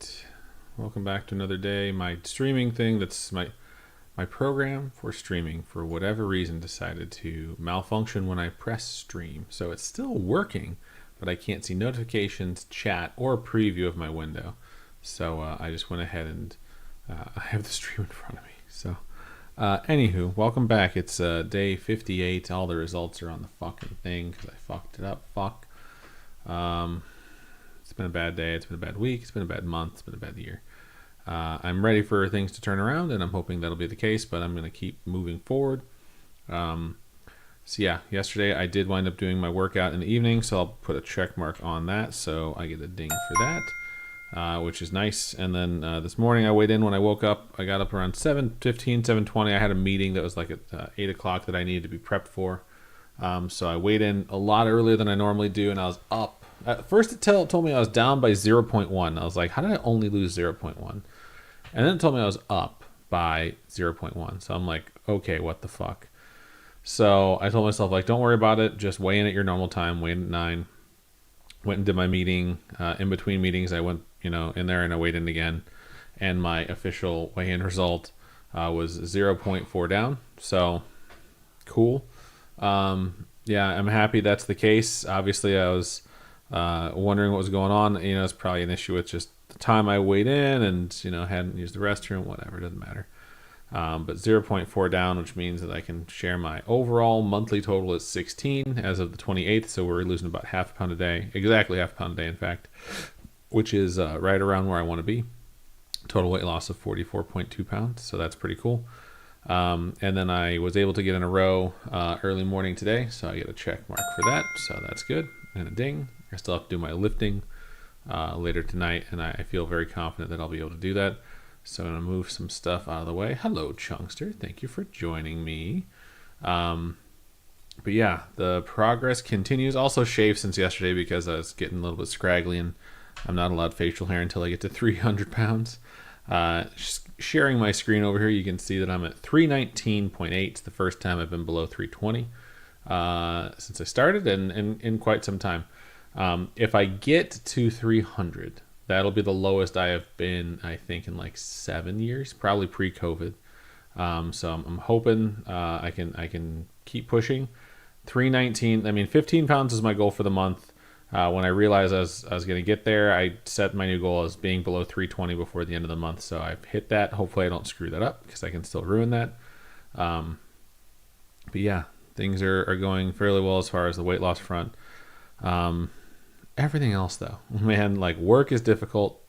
right, welcome back to another day. My streaming thing, that's my program for streaming, for whatever reason decided to malfunction when I press stream. So it's still working, but I can't see notifications, chat, or preview of my window. So I just went ahead and I have the stream in front of me. So anywho, welcome back. It's day 58. All the results are on the fucking thing because I fucked it up. Fuck. It's been a bad day. It's been a bad week. It's been a bad month. It's been a bad year. I'm ready for things to turn around, and I'm hoping that'll be the case, but I'm going to keep moving forward. So yeah, yesterday I did wind up doing my workout in the evening, so I'll put a check mark on that, so I get a ding for that, which is nice. And then this morning I weighed in when I woke up. I got up around 7:15, 7:20. I had a meeting that was like at 8 o'clock that I needed to be prepped for. So I weighed in a lot earlier than I normally do, and I was up. At first it told me I was down by 0.1. I was like, how did I only lose 0.1? And then it told me I was up by 0.1. So I'm like, okay, what the fuck? So I told myself, like, don't worry about it. Just weigh in at your normal time. Weigh in at 9. Went and did my meeting. In between meetings, I went, in there and I weighed in again. And my official weigh-in result was 0.4 down. So cool. Yeah, I'm happy that's the case. Obviously, I was wondering what was going on. It's probably an issue with just the time I weighed in and, hadn't used the restroom, whatever, it doesn't matter. But 0.4 down, which means that I can share my overall monthly total is 16 as of the 28th. So we're losing about half a pound a day, exactly half a pound a day, in fact, which is right around where I want to be. Total weight loss of 44.2 pounds. So that's pretty cool. And then I was able to get in a row early morning today. So I get a check mark for that. So that's good. And a ding. I still have to do my lifting later tonight, and I feel very confident that I'll be able to do that. So I'm going to move some stuff out of the way. Hello, Chunkster. Thank you for joining me. But yeah, the progress continues. Also shaved since yesterday because I was getting a little bit scraggly, and I'm not allowed facial hair until I get to 300 pounds. Sharing my screen over here, you can see that I'm at 319.8. It's the first time I've been below 320 since I started, and in quite some time. If I get to 300, that'll be the lowest I have been, I think, in like 7 years, probably pre-COVID. So I'm hoping I can keep pushing. 319. I mean, 15 pounds is my goal for the month. When I realized I was going to get there, I set my new goal as being below 320 before the end of the month. So I've hit that. Hopefully I don't screw that up because I can still ruin that. But yeah, things are going fairly well as far as the weight loss front. Everything else though, man, like work is difficult.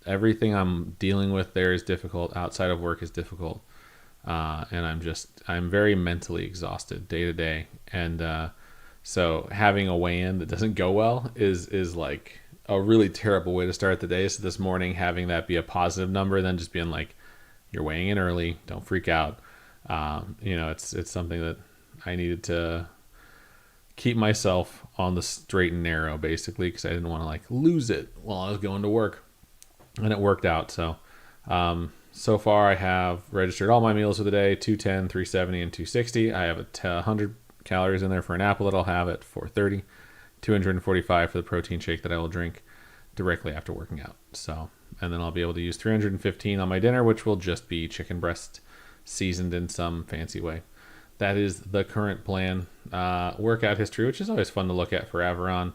Everything I'm dealing with there is difficult. Outside of work is difficult. And I'm very mentally exhausted day to day. And, so having a weigh-in that doesn't go well is like a really terrible way to start the day. So this morning, having that be a positive number, then just being like, you're weighing in early, don't freak out. It's something that I needed to keep myself on the straight and narrow, basically, because I didn't want to like lose it while I was going to work, and it worked out. So, so far I have registered all my meals for the day: 210, 370, and 260. I have 100 calories in there for an apple that I'll have at 4:30, 245 for the protein shake that I will drink directly after working out. So, and then I'll be able to use 315 on my dinner, which will just be chicken breast seasoned in some fancy way. That is the current plan. Workout history, which is always fun to look at for Averon.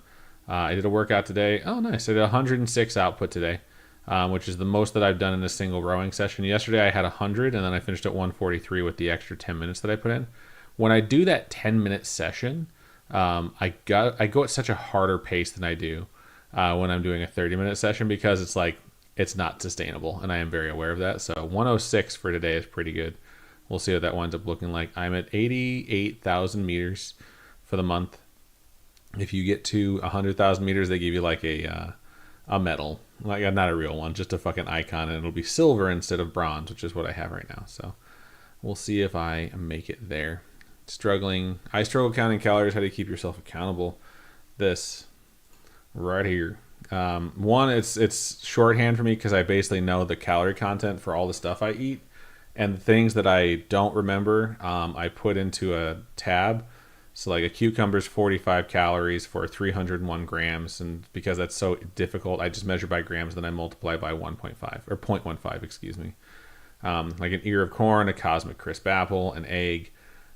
I did a workout today. Oh, nice. I did 106 output today, which is the most that I've done in a single rowing session. Yesterday I had 100, and then I finished at 143 with the extra 10 minutes that I put in. When I do that 10-minute session, I go at such a harder pace than I do when I'm doing a 30-minute session, because it's like it's not sustainable, and I am very aware of that. So 106 for today is pretty good. We'll see what that winds up looking like. I'm at 88,000 meters for the month. If you get to 100,000 meters, they give you like a medal, like not a real one, just a fucking icon, and it'll be silver instead of bronze, which is what I have right now. So we'll see if I make it there. I struggle counting calories. How do you keep yourself accountable? This right here. One, it's shorthand for me because I basically know the calorie content for all the stuff I eat, and the things that I don't remember, I put into a tab. So like a cucumber is 45 calories for 301 grams, and because that's so difficult, I just measure by grams, then I multiply by 1.5 or 0.15, excuse me. Like an ear of corn, a cosmic crisp apple, an egg.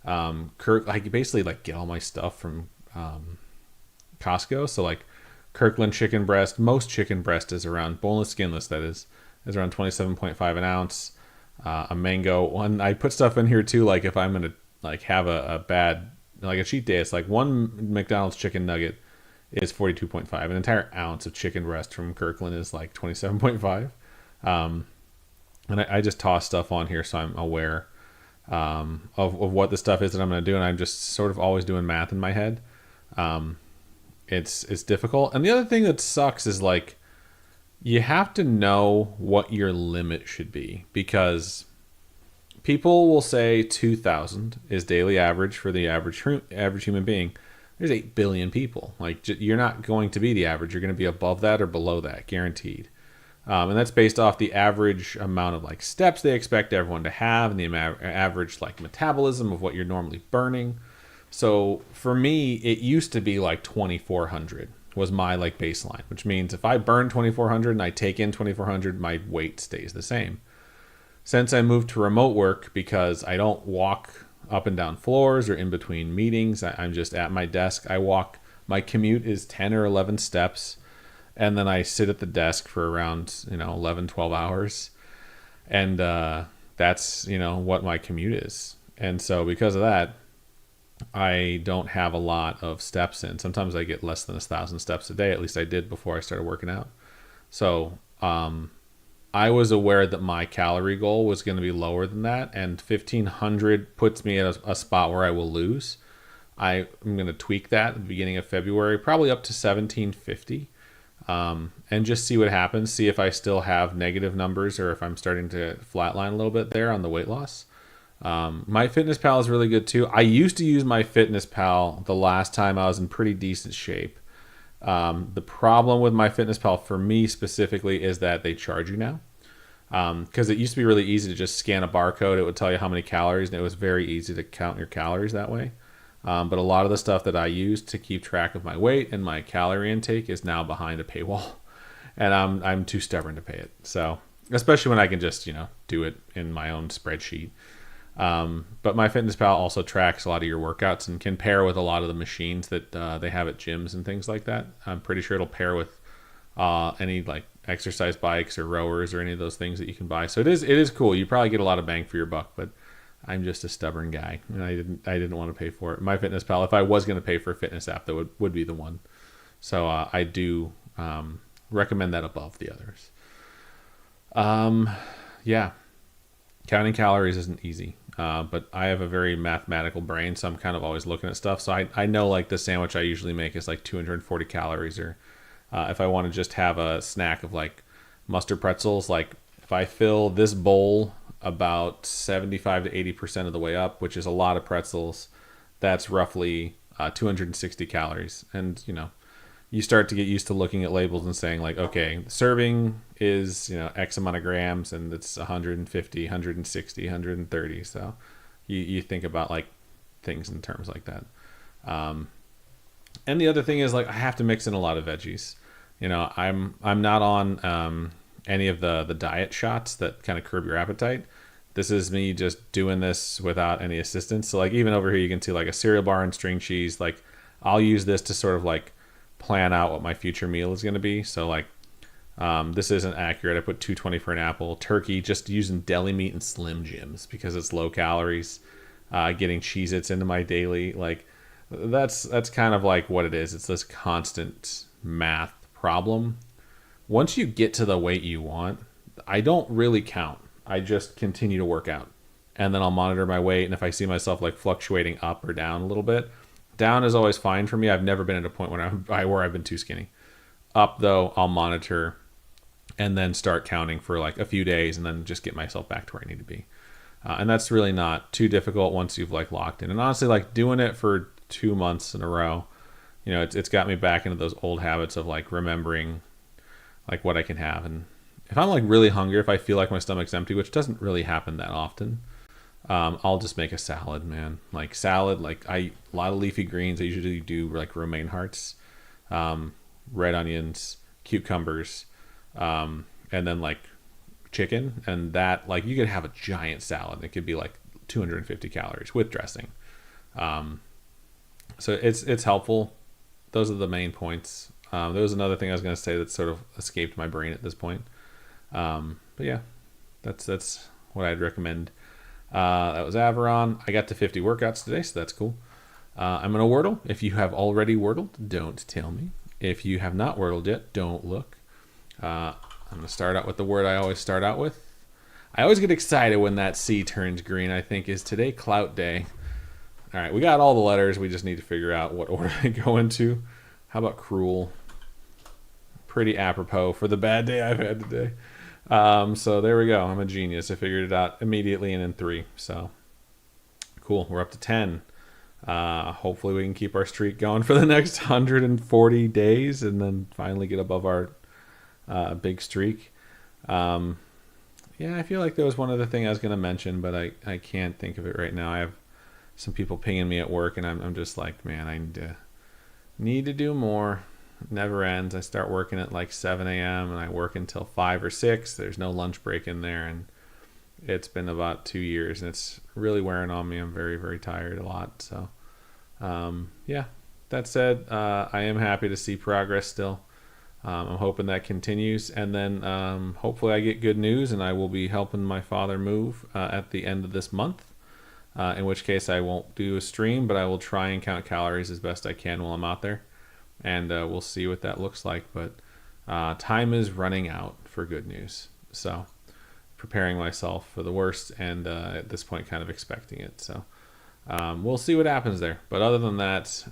I basically like get all my stuff from Costco. So like Kirkland chicken breast, most chicken breast is around boneless, skinless. That is around 27.5 an ounce. A mango one. I put stuff in here too. Like if I'm gonna like have a bad like a cheat day, it's like one McDonald's chicken nugget is 42.5. An entire ounce of chicken breast from Kirkland is like 27.5. And I just toss stuff on here so I'm aware of what the stuff is that I'm going to do, and I'm just sort of always doing math in my head. It's difficult, and the other thing that sucks is like you have to know what your limit should be, because people will say 2,000 is daily average for the average human being. There's 8 billion people. Like you're not going to be the average. You're going to be above that or below that, guaranteed. And that's based off the average amount of like steps they expect everyone to have, and the average like metabolism of what you're normally burning. So for me, it used to be like 2,400 was my like baseline, which means if I burn 2,400 and I take in 2,400, my weight stays the same. Since I moved to remote work, because I don't walk up and down floors or in between meetings, I'm just at my desk. My commute is 10 or 11 steps. And then I sit at the desk for around, 11, 12 hours. And that's, what my commute is. And so because of that, I don't have a lot of steps in. Sometimes I get less than 1,000 steps a day. At least I did before I started working out. So I was aware that my calorie goal was going to be lower than that. And 1,500 puts me at a spot where I will lose. I'm going to tweak that at the beginning of February, probably up to 1,750. And just see what happens. See if I still have negative numbers or if I'm starting to flatline a little bit there on the weight loss. MyFitnessPal is really good too. I used to use MyFitnessPal the last time I was in pretty decent shape. The problem with MyFitnessPal for me specifically is that they charge you now. Because it used to be really easy to just scan a barcode. It would tell you how many calories, and it was very easy to count your calories that way. But a lot of the stuff that I use to keep track of my weight and my calorie intake is now behind a paywall, and I'm too stubborn to pay it. So, especially when I can just do it in my own spreadsheet. But MyFitnessPal also tracks a lot of your workouts and can pair with a lot of the machines that they have at gyms and things like that. I'm pretty sure it'll pair with any like exercise bikes or rowers or any of those things that you can buy. So it is cool. You probably get a lot of bang for your buck, but I'm just a stubborn guy, and I didn't want to pay for it. MyFitnessPal, if I was going to pay for a fitness app, that would be the one. So I do recommend that above the others. Yeah, counting calories isn't easy, but I have a very mathematical brain, so I'm kind of always looking at stuff. So I know like the sandwich I usually make is like 240 calories, or if I want to just have a snack of like mustard pretzels, like if I fill this bowl about 75 to 80% of the way up, which is a lot of pretzels, that's roughly 260 calories. And you start to get used to looking at labels and saying like, okay, serving is X amount of grams, and it's 150, 160, 130. So you think about like things in terms like that. And the other thing is like I have to mix in a lot of veggies. I'm not on any of the diet shots that kind of curb your appetite. This is me just doing this without any assistance. So like even over here you can see like a cereal bar and string cheese. Like I'll use this to sort of like plan out what my future meal is going to be. So like this isn't accurate. I put 220 for an apple. Turkey, just using deli meat and Slim Jims because it's low calories. Getting Cheez-Its into my daily, like that's kind of like what it is. It's this constant math problem. Once you get to the weight you want, I don't really count. I just continue to work out, and then I'll monitor my weight. And if I see myself like fluctuating up or down a little bit, down is always fine for me. I've never been at a point where I've been too skinny. Up though, I'll monitor and then start counting for like a few days, and then just get myself back to where I need to be. And that's really not too difficult once you've like locked in. And honestly, like doing it for 2 months in a row, it's got me back into those old habits of like remembering like what I can have. And if I'm like really hungry, if I feel like my stomach's empty, which doesn't really happen that often, I'll just make a salad, man. Like salad, like I eat a lot of leafy greens. I usually do like romaine hearts, red onions, cucumbers, and then like chicken. And that, like, you could have a giant salad. It could be like 250 calories with dressing. So it's helpful. Those are the main points. There was another thing I was going to say that sort of escaped my brain at this point. But yeah, that's what I'd recommend. That was Averon. I got to 50 workouts today, so that's cool. I'm going to Wordle. If you have already Wordled, don't tell me. If you have not Wordled yet, don't look. I'm going to start out with the word I always start out with. I always get excited when that C turns green. I think, is today Clout Day? All right, we got all the letters. We just need to figure out what order they go into. How about cruel? Pretty apropos for the bad day I've had today. So there we go. I'm a genius. I figured it out immediately and in 3. So cool. We're up to 10. Hopefully we can keep our streak going for the next 140 days and then finally get above our big streak. Yeah, I feel like there was one other thing I was going to mention, but I can't think of it right now. I have some people pinging me at work, and I'm just like, man, I need to do more. It never ends. I start working at like 7 a.m. and I work until 5 or 6. There's no lunch break in there, and it's been about 2 years, and it's really wearing on me. I'm very, very tired a lot. So, yeah, that said, I am happy to see progress still. I'm hoping that continues, and then hopefully I get good news, and I will be helping my father move at the end of this month, in which case I won't do a stream, but I will try and count calories as best I can while I'm out there, and we'll see what that looks like. But time is running out for good news, so preparing myself for the worst, and at this point kind of expecting it. So we'll see what happens there. But other than that,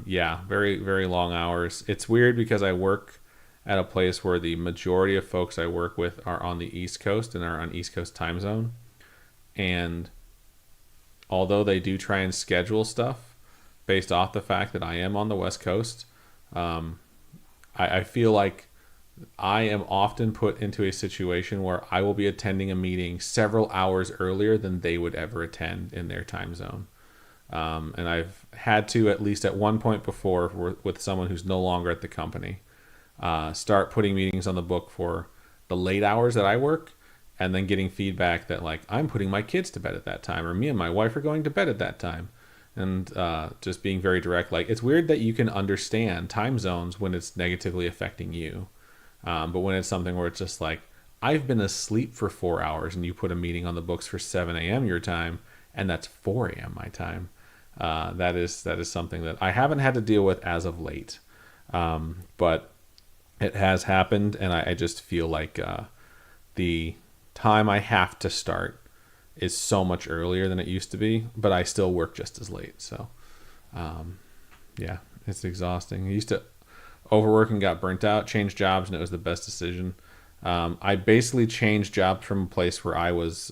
yeah, very, very long hours. It's weird because I work at a place where the majority of folks I work with are on the East Coast and are on East Coast time zone. And although they do try and schedule stuff based off the fact that I am on the West Coast, I feel like I am often put into a situation where I will be attending a meeting several hours earlier than they would ever attend in their time zone. And I've had to, at least at one point before, with someone who's no longer at the company, start putting meetings on the book for the late hours that I work, and then getting feedback that, like, I'm putting my kids to bed at that time, or me and my wife are going to bed at that time. And just being very direct, like, it's weird that you can understand time zones when it's negatively affecting you. But when it's something where it's just like, I've been asleep for 4 hours and you put a meeting on the books for 7 a.m. your time, and that's 4 a.m. my time. That is something that I haven't had to deal with as of late. But it has happened, and I just feel like the time I have to start is so much earlier than it used to be, but I still work just as late. So, yeah, it's exhausting. I used to overwork and got burnt out, changed jobs, and it was the best decision. I basically changed jobs from a place where I was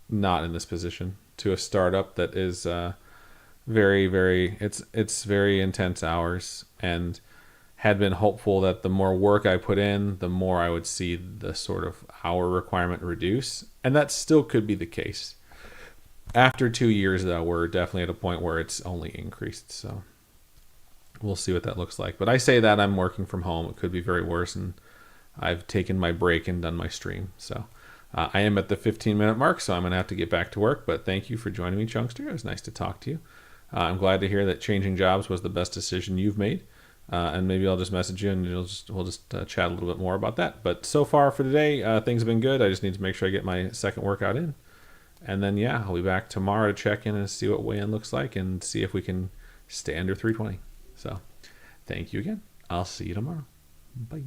not in this position to a startup that is very, very, it's very intense hours, and had been hopeful that the more work I put in, the more I would see the sort of hour requirement reduce. And that still could be the case. After 2 years, though, we're definitely at a point where it's only increased. So we'll see what that looks like. But I say that I'm working from home. It could be very worse. And I've taken my break and done my stream. So I am at the 15-minute mark, so I'm going to have to get back to work. But thank you for joining me, Chunkster. It was nice to talk to you. I'm glad to hear that changing jobs was the best decision you've made. And maybe I'll just message you and we'll just chat a little bit more about that. But so far for today, things have been good. I just need to make sure I get my second workout in. And then, yeah, I'll be back tomorrow to check in and see what weigh-in looks like and see if we can stay under 320. So thank you again. I'll see you tomorrow. Bye.